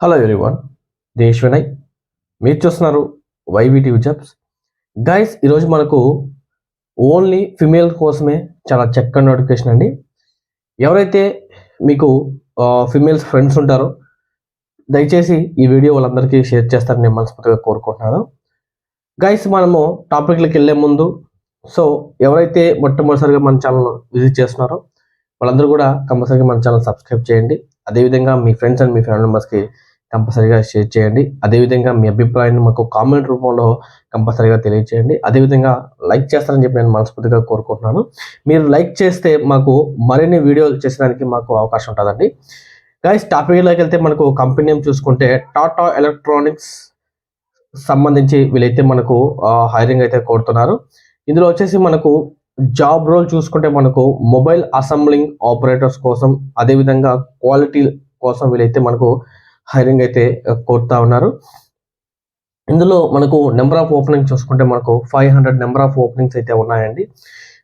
Hello everyone, దేశ్ వినయ్. మీరు చూస్తున్నారు YV TV jobs. Guys, ఈరోజు మనకు ఓన్లీ ఫిమేల్ కోసమే చాలా చక్కని నోటిఫికేషన్ అండి. ఎవరైతే మీకు ఫిమేల్స్ ఫ్రెండ్స్ ఉంటారో దయచేసి ఈ వీడియో వాళ్ళందరికీ షేర్ చేస్తారని నేను మనస్ఫూర్తిగా కోరుకుంటున్నాను. గైస్, మనము టాపిక్లకు వెళ్ళే ముందు ఎవరైతే మొట్టమొదటిసారిగా మన ఛానల్ విజిట్ చేస్తున్నారో వాళ్ళందరూ కూడా కంపల్సరీగా మన ఛానల్ సబ్స్క్రైబ్ చేయండి. అదేవిధంగా మీ ఫ్రెండ్స్ అండ్ మీ ఫ్యామిలీ మెంబర్స్కి కంపల్సరీగా షేర్ చేయండి. అదేవిధంగా మీ అభిప్రాయాన్ని మాకు కామెంట్ రూపంలో కంపల్సరీగా తెలియజేయండి. అదేవిధంగా లైక్ చేస్తారని చెప్పి నేను మనస్ఫూర్తిగా కోరుకుంటున్నాను. మీరు లైక్ చేస్తే మాకు మరిన్ని వీడియోలు చేసడానికి మాకు అవకాశం ఉంటుందండి. గైస్, టాపిక్లోకి వెళ్తే మనకు కంపెనీ నేమ్ చూసుకుంటే టాటా ఎలక్ట్రానిక్స్ సంబంధించి వీళ్ళైతే మనకు హైరింగ్ అయితే కోరుతున్నారు. ఇందులో వచ్చేసి మనకు జాబ్ రోల్ చూసుకుంటే మనకు మొబైల్ అసెంబ్లింగ్ ఆపరేటర్స్ కోసం, అదేవిధంగా క్వాలిటీ కోసం వీళ్ళైతే మనకు హైరింగ్ అయితే కోరుతా ఉన్నారు. ఇందులో మనకు నెంబర్ ఆఫ్ ఓపెనింగ్ చూసుకుంటే మనకు 500 నెంబర్ ఆఫ్ ఓపెనింగ్స్ అయితే ఉన్నాయండి.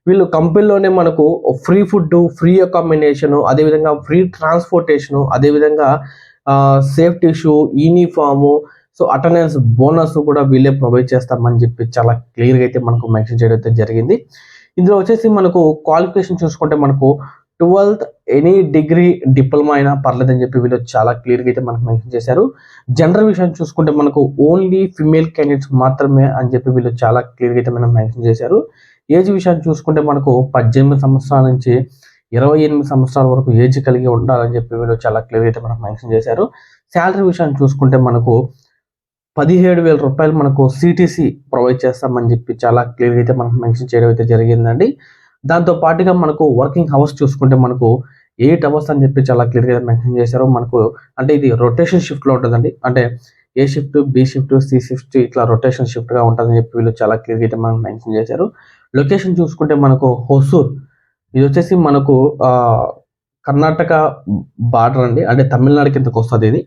వీళ్ళు కంపెనీలోనే మనకు ఫ్రీ ఫుడ్, ఫ్రీ అకామిడేషన్, అదేవిధంగా ఫ్రీ ట్రాన్స్పోర్టేషను, అదేవిధంగా safety shoe, uniform, attendance bonus కూడా వీళ్ళే ప్రొవైడ్ చేస్తామని చెప్పి చాలా క్లియర్గా అయితే మనకు మెన్షన్ చేయడం అయితే జరిగింది. ఇందులో వచ్చేసి మనకు క్వాలిఫికేషన్ చూసుకుంటే మనకు 12th ఎనీ డిగ్రీ డిప్లొమా అయినా పర్లేదని చెప్పి వీళ్ళు చాలా క్లియర్గా అయితే మనకు మెన్షన్ చేశారు. జెండర్ విషయం చూసుకుంటే మనకు ఓన్లీ ఫిమేల్ క్యాండిడేట్స్ మాత్రమే అని చెప్పి వీళ్ళు చాలా క్లియర్గా అయితే మనం మెన్షన్ చేశారు. ఏజ్ విషయాన్ని చూసుకుంటే మనకు 18 సంవత్సరాల నుంచి 28 సంవత్సరాల వరకు ఏజ్ కలిగి ఉండాలని చెప్పి వీళ్ళు చాలా క్లియర్గా అయితే మనకు మెన్షన్ చేశారు. శాలరీ విషయాన్ని చూసుకుంటే మనకు 17,000 రూపాయలు మనకు సిటీసీ ప్రొవైడ్ చేస్తామని చెప్పి చాలా క్లియర్గా అయితే మనకు మెన్షన్ చేయడం అయితే జరిగిందండి. దాంతో పాటుగా మనకు వర్కింగ్ అవర్స్ చూసుకుంటే మనకు 8 అవర్స్ అని చెప్పి చాలా క్లియర్గా మెన్షన్ చేశారు. మనకు అంటే ఇది రొటేషన్ షిఫ్ట్లో ఉంటుందండి. అంటే A shift, B shift, C shift ఇట్లా రొటేషన్ షిఫ్ట్గా ఉంటుందని చెప్పి వీళ్ళు చాలా క్లియర్గా అయితే మనకు మెన్షన్ చేశారు. లొకేషన్ చూసుకుంటే మనకు హొసూర్, ఇది వచ్చేసి మనకు కర్ణాటక బార్డర్ అండి, అంటే తమిళనాడు కిందకు వస్తుంది ఇది.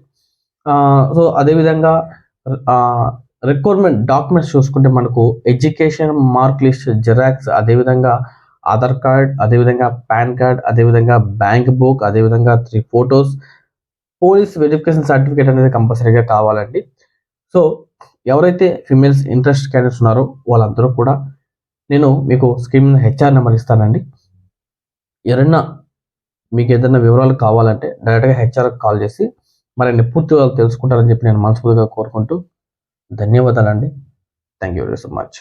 అదేవిధంగా రిక్వైర్మెంట్ డాక్యుమెంట్స్ చూసుకుంటే మనకు ఎడ్యుకేషన్ మార్క్ లిస్ట్ జెరాక్స్, అదేవిధంగా ఆధార్ కార్డ్, అదేవిధంగా పాన్ కార్డ్, అదేవిధంగా బ్యాంక్ బుక్, అదేవిధంగా 3 ఫొటోస్, పోలీస్ వెరిఫికేషన్ సర్టిఫికేట్ అనేది కంపల్సరీగా కావాలండి. ఎవరైతే ఫిమేల్స్ ఇంట్రెస్ట్ క్యాండిడేట్స్ ఉన్నారో వాళ్ళందరూ కూడా నేను మీకు స్కీమ్ హెచ్ఆర్ నెంబర్ ఇస్తానండి. ఎవరైనా మీకు ఏదైనా వివరాలు కావాలంటే డైరెక్ట్గా హెచ్ఆర్కి కాల్ చేసి మరిన్ని పూర్తి వివరాలు తెలుసుకుంటారని చెప్పి నేను మనస్ఫూర్తిగా కోరుకుంటూ ధన్యవాదాలండి. Thank you very so much.